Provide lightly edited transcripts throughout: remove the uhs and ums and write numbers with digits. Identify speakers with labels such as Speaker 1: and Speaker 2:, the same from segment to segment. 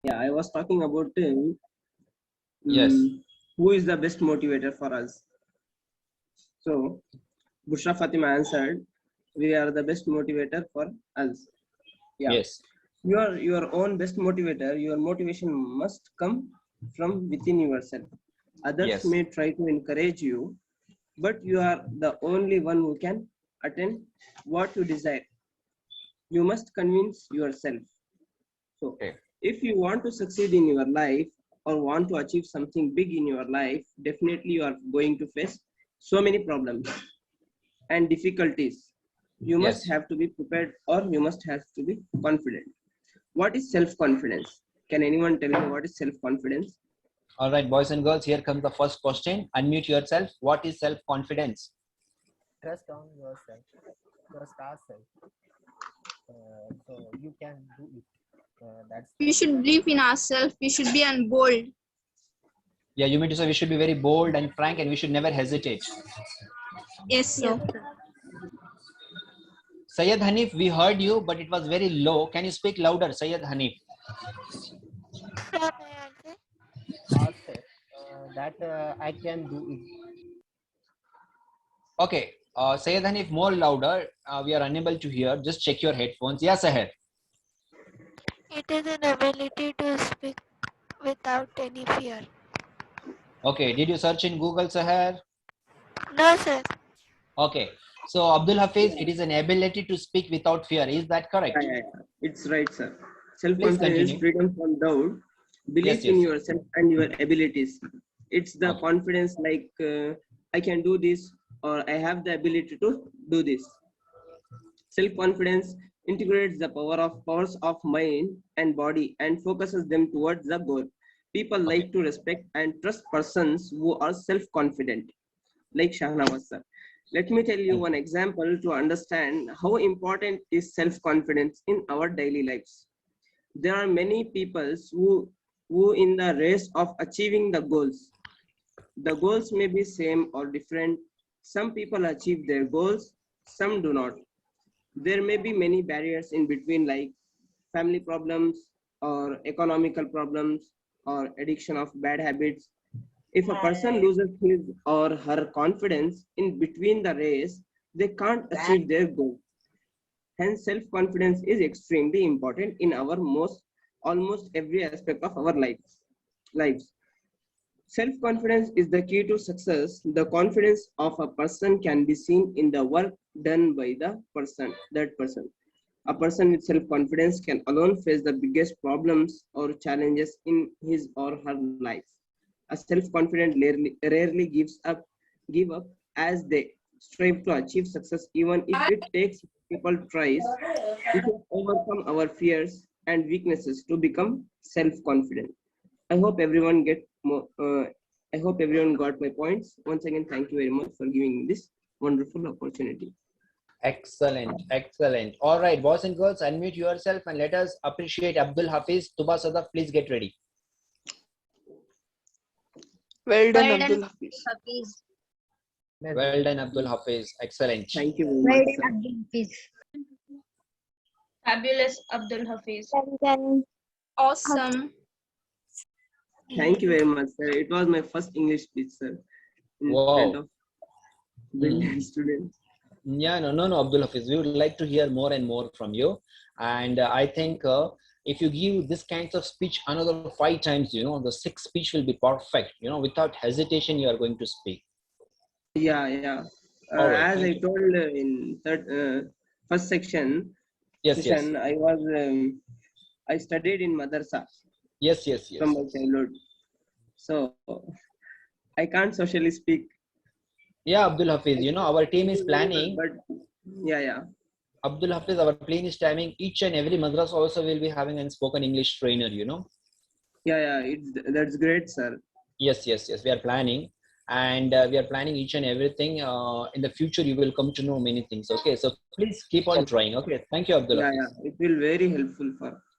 Speaker 1: Yeah, I was talking about
Speaker 2: Yes.
Speaker 1: who is the best motivator for us. So Bushra Fatima answered, "We are the best motivator for us." Yeah,
Speaker 2: Yes.
Speaker 1: you are your own best motivator. Your motivation must come from within yourself. Others
Speaker 2: Yes.
Speaker 1: may try to encourage you, but you are the only one who can attain what you desire. You must convince yourself. So,
Speaker 2: Okay.
Speaker 1: if you want to succeed in your life or want to achieve something big in your life, definitely you are going to face so many problems and difficulties. You must
Speaker 2: Yes.
Speaker 1: have to be prepared or you must have to be confident. What is self confidence? Can anyone tell me what is self confidence?
Speaker 2: All right, boys and girls, here comes the first question. Unmute yourself. What is self-confidence?
Speaker 3: Trust on yourself, trust ourselves, so you can do it. That's
Speaker 4: We should believe in ourselves. We should be bold.
Speaker 2: Yeah, you mean to say we should be very bold and frank and we should never hesitate.
Speaker 4: Yes, sir.
Speaker 2: Sayyid Hanif, we heard you, but it was very low. Can you speak louder, Sayyid Hanif?
Speaker 3: ourselves, that I can do it.
Speaker 2: Okay. Sayyid Hanif, more louder. We are unable to hear. Just check your headphones. Yeah, Sahar.
Speaker 5: It is an ability to speak without any fear.
Speaker 2: Okay. Did you search in Google, Sahar?
Speaker 5: No, sir.
Speaker 2: Okay. So, Abdul Hafiz, it is an ability to speak without fear. Is that correct?
Speaker 1: Yeah. It's right, sir. Self
Speaker 2: Please
Speaker 1: confidence is
Speaker 2: continue.
Speaker 1: freedom from doubt,
Speaker 2: Yes,
Speaker 1: belief in
Speaker 2: yes.
Speaker 1: yourself and your abilities. It's the
Speaker 2: Okay.
Speaker 1: confidence like I can do this or I have the ability to do this. Self-confidence integrates the powers of mind and body and focuses them towards the goal. People
Speaker 2: Okay.
Speaker 1: like to respect and trust persons who are self-confident, like Shahnawaz sir. Let me tell you one example to understand how important is self-confidence in our daily lives. There are many people who in the race of achieving the goals. The goals may be same or different. Some people achieve their goals, some do not. There may be many barriers in between, like family problems or economical problems or addiction of bad habits. If a person loses his or her confidence in between the race, they can't achieve their goal. Hence, self-confidence is extremely important in our almost every aspect of our lives. Self-confidence is the key to success. The confidence of a person can be seen in the work done by that person. A person with self-confidence can alone face the biggest problems or challenges in his or her life. A self-confident rarely give up as they strive to achieve success, even if it takes people tries. We can overcome our fears and weaknesses to become self-confident. I hope everyone I hope everyone got my points. Once again, thank you very much for giving me this wonderful opportunity.
Speaker 2: Excellent. Excellent. All right, boys and girls, unmute yourself and let us appreciate Abdul Hafiz. Tuba Sadaf, please get ready.
Speaker 6: Well done,
Speaker 4: Well done,
Speaker 6: Abdul Hafiz.
Speaker 4: Hafiz.
Speaker 2: Well done, Abdul Hafiz. Excellent.
Speaker 1: Thank you very
Speaker 4: Well
Speaker 1: much,
Speaker 4: done,
Speaker 1: sir.
Speaker 4: Abdul Hafiz. Fabulous, Abdul Hafiz. Awesome.
Speaker 1: Thank you very much, sir. It was my first English speech, sir, in front
Speaker 2: Wow.
Speaker 1: of brilliant students.
Speaker 2: Yeah, no, Abdul Hafiz. We would like to hear more and more from you. And I think if you give this kind of speech another 5 times, the sixth speech will be perfect. Without hesitation, you are going to speak.
Speaker 1: Yeah.
Speaker 2: All right.
Speaker 1: As
Speaker 2: Thank
Speaker 1: I
Speaker 2: you.
Speaker 1: told in first
Speaker 2: Yes.
Speaker 1: session, I studied in madrasa
Speaker 2: Yes.
Speaker 1: from my childhood, so I can't socially speak.
Speaker 2: Yeah, Abdul Hafiz. Our team is
Speaker 1: Very well,
Speaker 2: planning.
Speaker 1: but yeah.
Speaker 2: Abdul Hafiz, our plan is timing. Each and every madrasa also will be having a spoken English trainer.
Speaker 1: Yeah. That's great, sir.
Speaker 2: Yes. We are planning. And we are planning each and everything. In the future, you will come to know many things. Okay. So please keep on trying. Okay. Thank you, Abdul
Speaker 1: Yeah.
Speaker 2: Hafiz.
Speaker 1: It will very helpful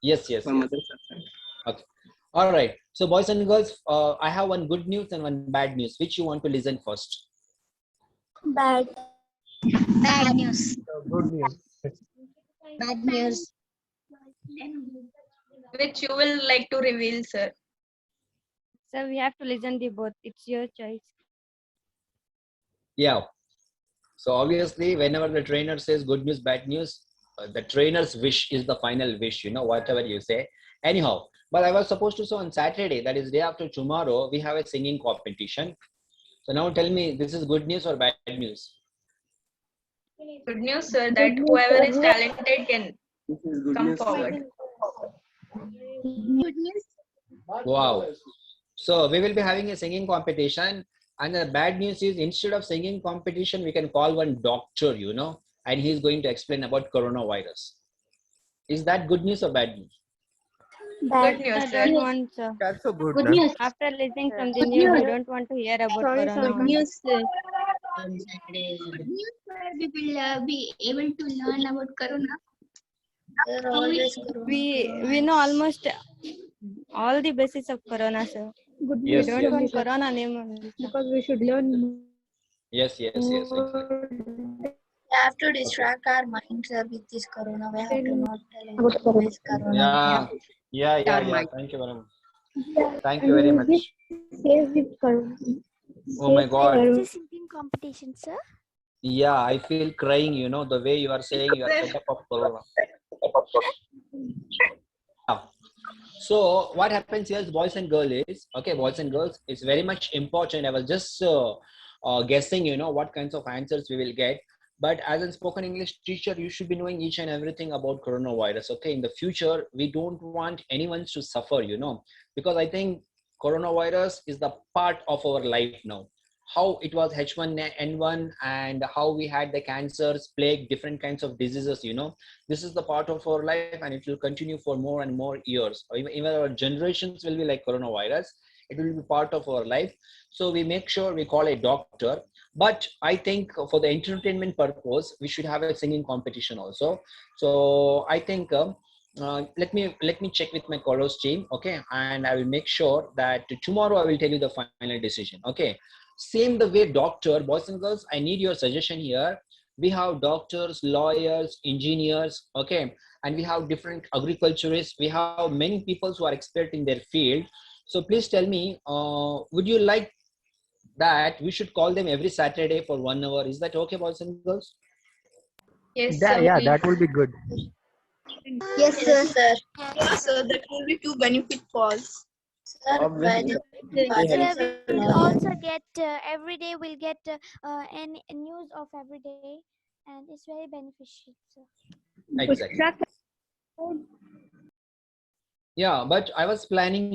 Speaker 2: Yes.
Speaker 1: for madrasa, sir.
Speaker 2: Okay. All right. So boys and girls, I have one good news and one bad news. Which you want to listen first?
Speaker 4: Bad news.
Speaker 3: Good news.
Speaker 4: Bad news. Which you will like to reveal, sir?
Speaker 6: So we have to listen to both. It's your choice.
Speaker 2: Yeah. So obviously, whenever the trainer says good news, bad news, the trainer's wish is the final wish, whatever you say. Anyhow, but I was supposed to say on Saturday, that is day after tomorrow, we have a singing competition. So now tell me, this is good news or bad news?
Speaker 4: Good news, sir, that whoever is talented can
Speaker 1: This is good
Speaker 4: come
Speaker 1: news, sir.
Speaker 4: forward.
Speaker 7: Good news.
Speaker 2: Wow. So we will be having a singing competition. And the bad news is instead of singing competition, we can call one doctor, and he's going to explain about coronavirus. Is that good news or bad news?
Speaker 4: Good news,
Speaker 6: I
Speaker 4: sir.
Speaker 6: don't want, sir.
Speaker 3: That's so good.
Speaker 7: Good
Speaker 3: Sir.
Speaker 7: news.
Speaker 6: After listening from the
Speaker 7: Good
Speaker 6: news, we
Speaker 7: news.
Speaker 6: don't want to hear about
Speaker 3: Sorry,
Speaker 6: corona.
Speaker 3: sir.
Speaker 7: Good news. On Saturday. Good news, sir. We will be able to learn about corona.
Speaker 6: We know almost all the basis of corona, sir.
Speaker 7: Good
Speaker 2: Yes,
Speaker 6: We don't
Speaker 2: yes,
Speaker 6: want
Speaker 2: yes.
Speaker 6: corona name only, sir.
Speaker 7: because we should learn.
Speaker 2: Yes, exactly.
Speaker 8: We have to distract our minds with this corona. We have to not tell anyone this corona.
Speaker 2: Yeah.
Speaker 7: Our mind.
Speaker 2: Thank you very much. Thank you very much. Oh my God.
Speaker 5: Is this singing competition, sir?
Speaker 2: Yeah, I feel crying, the way you are saying you are fed up of corona. Yeah. So what happens here, boys and girls, is, okay, boys and girls, it's very much important. I was just guessing, what kinds of answers we will get. But as a spoken English teacher, you should be knowing each and everything about coronavirus. Okay, in the future, we don't want anyone to suffer, because I think coronavirus is the part of our life now. How it was H1N1 and how we had the cancers, plague, different kinds of diseases, this is the part of our life and it will continue for more and more years. Even our generations will be like coronavirus. It will be part of our life. So we make sure we call a doctor. But I think for the entertainment purpose, we should have a singing competition also. So I think let me check with my chorus team, okay, and I will make sure that tomorrow I will tell you the final decision, okay. Same the way doctor, boys and girls, I need your suggestion here. We have doctors, lawyers, engineers, okay, and we have different agriculturists. We have many people who are expert in their field. So please tell me, would you like that we should call them every Saturday for 1 hour? Is that okay, boys and girls?
Speaker 4: Yes,
Speaker 3: That,
Speaker 4: sir.
Speaker 3: yeah,
Speaker 4: Please.
Speaker 3: that will be good.
Speaker 7: Yes, sir.
Speaker 4: Yes, sir. That will be to benefit cause.
Speaker 8: Obviously.
Speaker 5: Sir, we will also get every day we'll get any news of every day, and it's very beneficial, sir.
Speaker 2: Exactly. Yeah, but I was planning,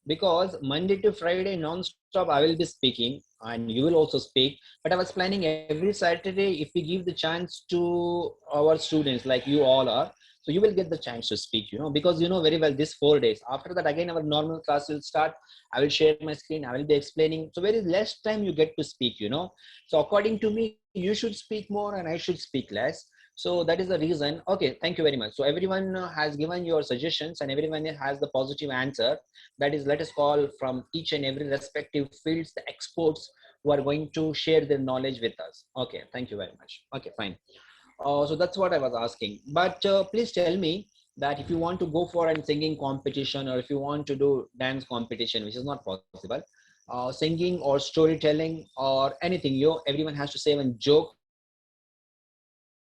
Speaker 2: because Monday to Friday non-stop I will be speaking and you will also speak. But I was planning every Saturday, if we give the chance to our students like you all are, so you will get the chance to speak, because you know very well these 4 days. After that, again, our normal class will start. I will share my screen. I will be explaining. So very less time you get to speak, So according to me, you should speak more and I should speak less. So that is the reason. Okay, thank you very much. So everyone has given your suggestions and everyone has the positive answer. That is, let us call from each and every respective fields the experts who are going to share their knowledge with us. Okay, thank you very much. Okay, fine. So that's what I was asking. But please tell me that if you want to go for a singing competition or if you want to do dance competition, which is not possible, singing or storytelling or anything, everyone has to say one joke.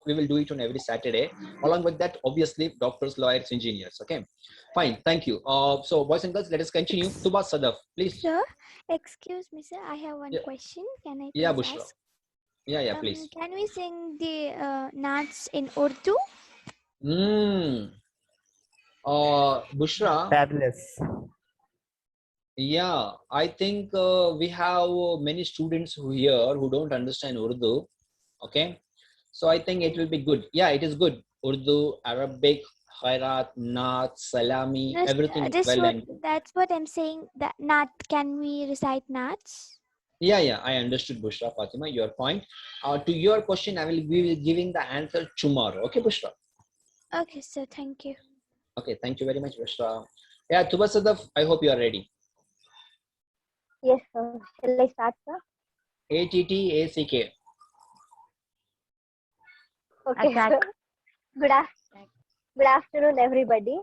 Speaker 2: We will do it on every Saturday. Along with that, obviously, doctors, lawyers, engineers. Okay, fine. Thank you. So, boys and girls, let us continue. Tuba Sadaf, please.
Speaker 5: Sir, excuse me, sir. I have one
Speaker 2: Yeah.
Speaker 5: question. Can I please
Speaker 2: Yeah, Bushra.
Speaker 5: ask?
Speaker 2: Yeah, please.
Speaker 5: Can we sing the Nats in Urdu?
Speaker 2: Bushra.
Speaker 3: Fabulous.
Speaker 2: Yeah, I think we have many students here who don't understand Urdu. Okay, so I think it will be good. Yeah, it is good. Urdu, Arabic, Khairat, Naat, Salami,
Speaker 5: No,
Speaker 2: everything is well and good.
Speaker 5: that's what I'm saying. That Nat, can we recite Nats?
Speaker 2: Yeah, I understood, Bushra, Fatima, your point. To your question, I will be giving the answer tomorrow. Okay, Bushra.
Speaker 5: Okay, sir. Thank you.
Speaker 2: Okay, thank you very much, Bushra. Yeah, Tuba Sadaf, I hope you are ready.
Speaker 9: Yes, sir. Shall I start, sir?
Speaker 2: ATTACK.
Speaker 9: Okay, sir. Good afternoon, everybody.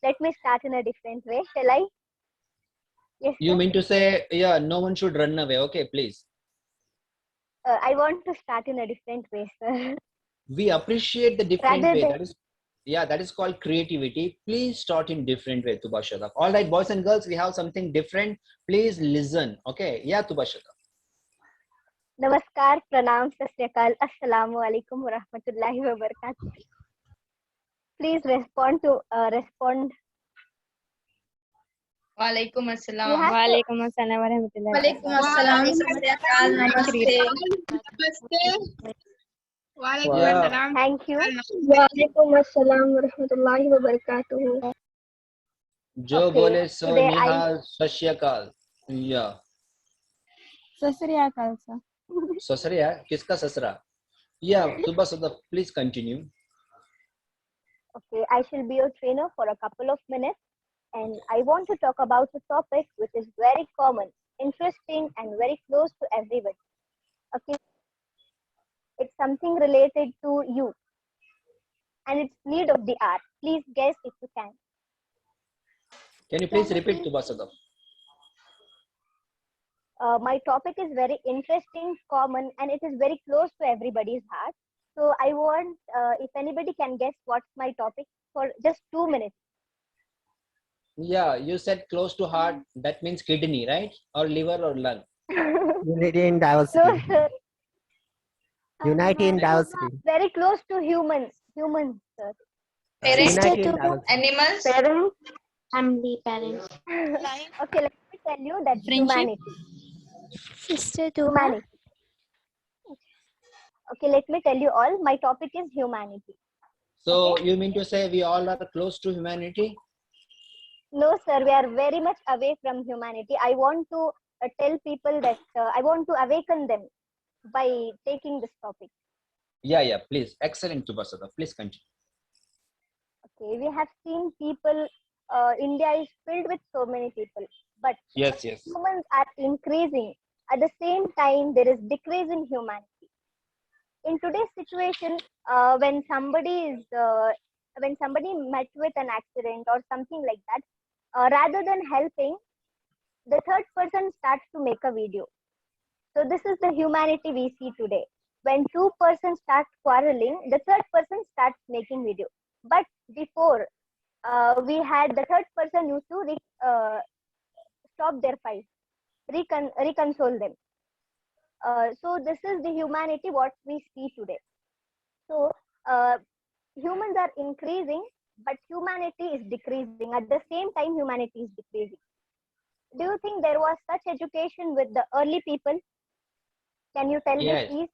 Speaker 9: let me start in a different way. Shall I? Yes,
Speaker 2: You
Speaker 9: sir.
Speaker 2: mean to say, yeah, no one should run away. Okay, please.
Speaker 9: I want to start in a different way, sir.
Speaker 2: We appreciate the different
Speaker 9: Rather
Speaker 2: way.
Speaker 9: than
Speaker 2: That is, yeah, that is called creativity. Please start in different way, Tubashada. All right, boys and girls, we have something different. Please listen. Okay, yeah, Tubashada.
Speaker 9: Namaskar, Pranam, Sat Sri Akal, Assalamu alaikum wa rahmatullahi wa barakatuh. Please respond.
Speaker 4: Walaikum
Speaker 9: We
Speaker 4: assalam.
Speaker 9: have to,
Speaker 6: Walaikum assalam warahmatullahi
Speaker 8: Walaikum
Speaker 6: wabarakatuh.
Speaker 8: assalam. Satyakal. Namaste.
Speaker 1: Yeah.
Speaker 9: thank you.
Speaker 7: Walaikum assalam warahmatullahi wabarakatuh.
Speaker 2: Jo
Speaker 9: Okay,
Speaker 2: bole so
Speaker 9: today I
Speaker 2: Nihal Sasyakal. Yeah.
Speaker 6: Sasri Akal, sir.
Speaker 2: Sasra, kiska sasra? Yeah, Tubashada, please continue.
Speaker 9: okay, I shall be your trainer for a couple of minutes, and I want to talk about a topic which is very common, interesting, and very close to everybody. Okay, it's something related to you, and it's need of the hour. Please guess if you can.
Speaker 2: Can you please repeat, Tubashada?
Speaker 9: My topic is very interesting, common, and it is very close to everybody's heart. So I want, if anybody can guess what's my topic for just 2 minutes.
Speaker 2: Yeah, you said close to heart. That means kidney, right? Or liver or lung.
Speaker 3: Unity in
Speaker 9: No,
Speaker 3: diversity.
Speaker 9: sir.
Speaker 3: Unity in diversity.
Speaker 9: Very close to humans, sir.
Speaker 4: Parents,
Speaker 3: Unity in diversity.
Speaker 4: animals,
Speaker 7: Parents, family, parents.
Speaker 9: Okay, let me tell you that
Speaker 6: Friendship?
Speaker 9: humanity.
Speaker 5: Sister Dua.
Speaker 9: Humanity. Okay, let me tell you all. My topic is humanity.
Speaker 2: So
Speaker 9: Okay.
Speaker 2: you mean to say we all are close to humanity?
Speaker 9: No, sir, we are very much away from humanity. I want to tell people that I want to awaken them by taking this topic.
Speaker 2: Yeah, please. Excellent, Tubashada. Please continue.
Speaker 9: Okay, we have seen people, India is filled with so many people, but
Speaker 2: Yes.
Speaker 9: humans are increasing. At the same time, there is decrease in humanity. In today's situation, when somebody met with an accident or something like that, rather than helping, the third person starts to make a video. So this is the humanity we see today. When two persons start quarreling, the third person starts making video. But before, we had the third person used to stop their fight, reconcile them. So this is the humanity what we see today. So humans are increasing, but humanity is decreasing. At the same time, humanity is decreasing. Do you think there was such education with the early people? Can you tell
Speaker 2: Yes.
Speaker 9: me, please?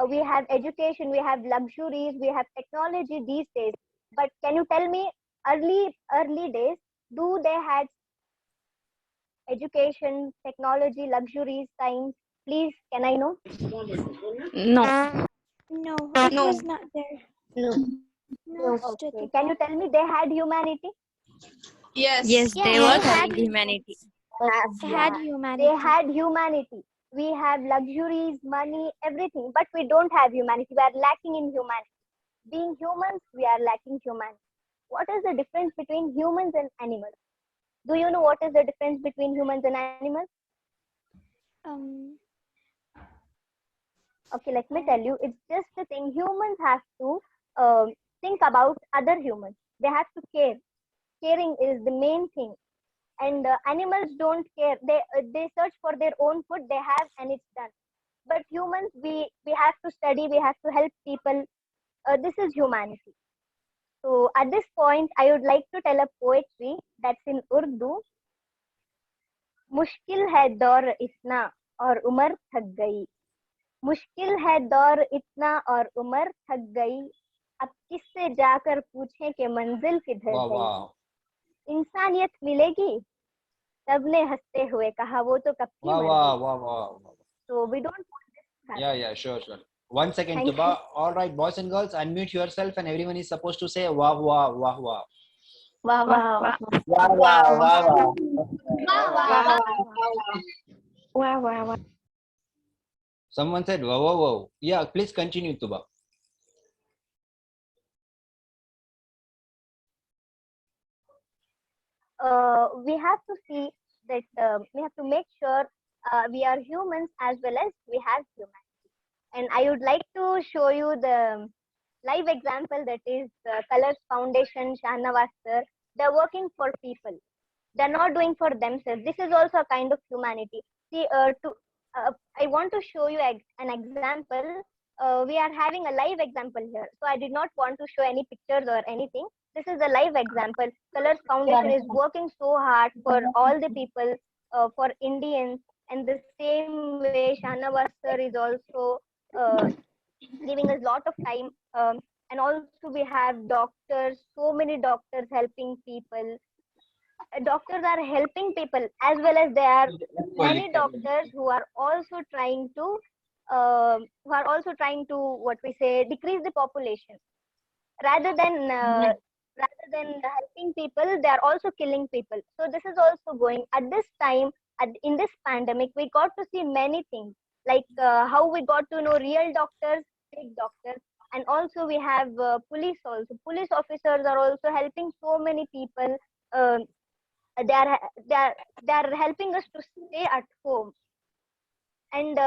Speaker 9: We have education, we have luxuries, we have technology these days. But can you tell me, early days, do they had education, technology, luxuries, science? Please, can I know?
Speaker 6: No.
Speaker 5: No, it
Speaker 4: No.
Speaker 5: was not there.
Speaker 7: No.
Speaker 5: No,
Speaker 9: Okay. Can you tell me they had humanity?
Speaker 4: yes.
Speaker 6: Yes,
Speaker 5: Yeah,
Speaker 6: they
Speaker 5: they
Speaker 6: was
Speaker 5: had
Speaker 6: having humanity.
Speaker 5: They had
Speaker 9: They
Speaker 5: humanity.
Speaker 9: had humanity. We have luxuries, money, everything, but we don't have humanity. We are lacking in humanity. Being humans, we are lacking humanity. What is the difference between humans and animals? Do you know what is the difference between humans and animals?
Speaker 5: Um,
Speaker 9: Okay, let me tell you. It's just a thing. Humans have to think about other humans. They have to care. Caring is the main thing. And animals don't care. They search for their own food. They have, and it's done. But humans, we have to study. We have to help people. This is humanity. So at this point, I would like to tell a poetry that's in Urdu. मुश्किल है दौर इतना और उम्र थक गई. मुश्किल है दौर इतना और उम्र थक गई. अब किससे जाकर पूछें कि मंजिल किधर
Speaker 2: Wow,
Speaker 9: गई.
Speaker 2: wow.
Speaker 9: इंसानियत मिलेगी. सबने हंसते हुए कहा वो तो कब की मर गई.
Speaker 2: Wow.
Speaker 9: So we don't want this to happen.
Speaker 2: Yeah, sure. 1 second,
Speaker 9: Thank
Speaker 2: Tuba. All right, boys and girls, unmute yourself and everyone is supposed to say wow.
Speaker 7: Wow, wow. Wow.
Speaker 2: Someone said wow. Yeah, please continue, Tuba.
Speaker 9: we have to see that we have to make sure we are humans as well as we have humanity. And I would like to show you the live example, that is Colors Foundation, Shahnawaz sir. They're working for people. They're not doing for themselves. This is also a kind of humanity. See, I want to show you an example. We are having a live example here. So I did not want to show any pictures or anything. This is a live example. Colors Foundation is working so hard for all the people, for Indians. And the same way, Shahnawaz sir is also giving us a lot of time. And also we have doctors, so many doctors helping people. Doctors are helping people, as well as there are many doctors who are also trying to what we say, decrease the population. Rather than helping people, they are also killing people. So this is also going at this time. In this pandemic, we got to see many things, like how we got to know real doctors, fake doctors, and also we have police also. Police officers are also helping so many people. They are helping us to stay at home. And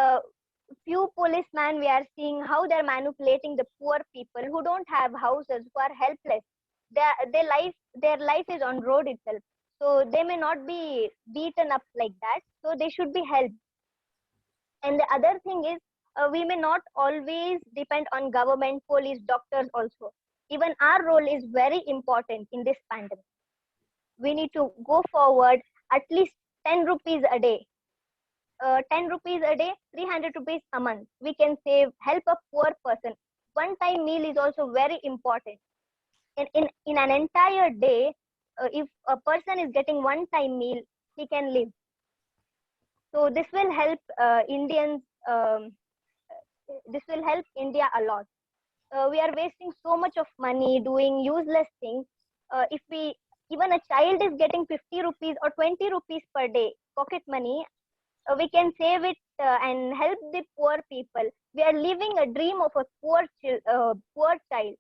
Speaker 9: few policemen, we are seeing how they're manipulating the poor people who don't have houses, who are helpless. Their life is on road itself. So they may not be beaten up like that. So they should be helped. And the other thing is, we may not always depend on government, police, doctors also. Even our role is very important in this pandemic. We need to go forward at least 10 rupees a day. 10 rupees a day, 300 rupees a month. We can save, help a poor person. One-time meal is also very important. In an entire day, if a person is getting one-time meal, he can live. So this will help Indians. This will help India a lot. We are wasting so much of money doing useless things. If even a child is getting 50 rupees or 20 rupees per day pocket money, we can save it and help the poor people. We are living a dream of a poor child.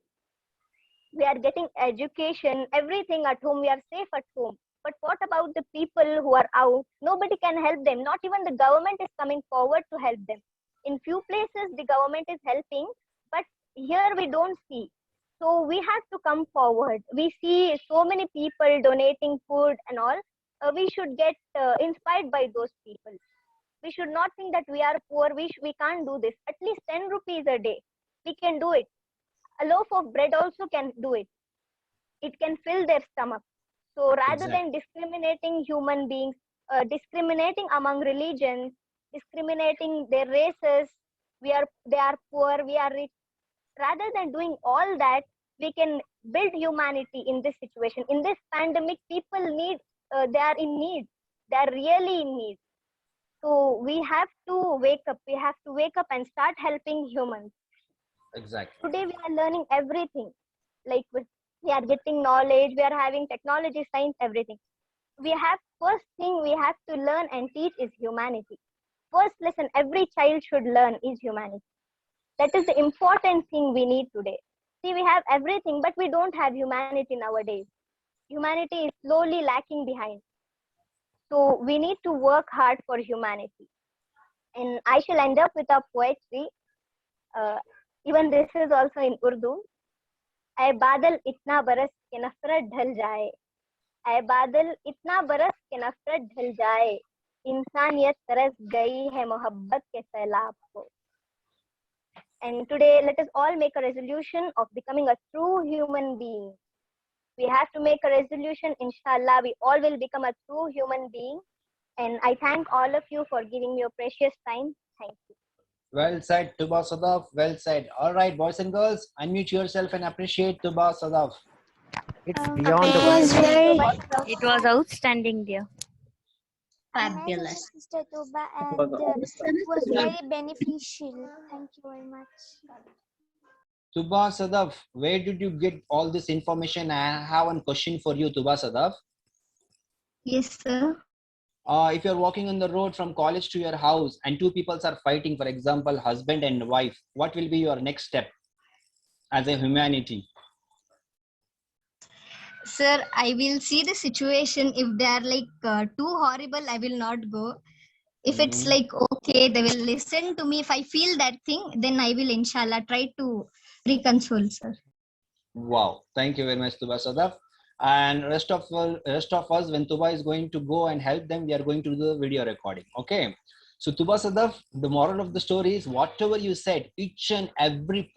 Speaker 9: We are getting education, everything at home. We are safe at home. But what about the people who are out? Nobody can help them. Not even the government is coming forward to help them. In few places, the government is helping, but here we don't see. So we have to come forward. We see so many people donating food and all. We should get inspired by those people. We should not think that we are poor. We can't do this. At least 10 rupees a day. We can do it. A loaf of bread also can do it. It can fill their stomach. So rather than discriminating human beings, discriminating among religions, discriminating their races, they are poor, we are rich. Rather than doing all that, we can build humanity in this situation. In this pandemic, people need, they are in need. They are really in need. So we have to wake up. We have to wake up and start helping humans.
Speaker 2: Exactly.
Speaker 9: Today we are learning everything. Like we are getting knowledge, we are having technology, science, everything. First thing we have to learn and teach is humanity. First lesson every child should learn is humanity. That is the important thing we need today. See, we have everything, but we don't have humanity nowadays. Humanity is slowly lacking behind. So we need to work hard for humanity. And I shall end up with a poetry. Even this is also in Urdu. ऐ बादल इतना बरस के नफरत ढल जाए, ऐ बादल इतना बरस के नफरत ढल जाए, इंसानियत तरस गई है मोहब्बत के सैलाब को. And today, let us all make a resolution of becoming a true human being. We have to make a resolution. Inshallah, we all will become a true human being. And I thank all of you for giving me your precious time. Thank you.
Speaker 2: Well said, Tuba Sadaf. Well said. All right, boys and girls, unmute yourself and appreciate Tuba Sadaf.
Speaker 3: It's beyond the words.
Speaker 6: It was outstanding, dear.
Speaker 7: Fabulous.
Speaker 5: Sister Tuba, and it was very beneficial. Thank you very much.
Speaker 2: Tuba Sadaf, where did you get all this information? I have one question for you, Tuba Sadaf.
Speaker 7: Yes, sir.
Speaker 2: If you're walking on the road from college to your house and two people are fighting, for example, husband and wife, what will be your next step as a humanity?
Speaker 7: Sir, I will see the situation. If they are like too horrible, I will not go. If it's like okay, they will listen to me. If I feel that thing, then I will inshallah try to reconcile, sir.
Speaker 2: Wow, thank you very much, Tuba Sadaf. And rest of us, when Tuba is going to go and help them, we are going to do the video recording. Okay. So Tuba Sadaf, the moral of the story is whatever you said, each and every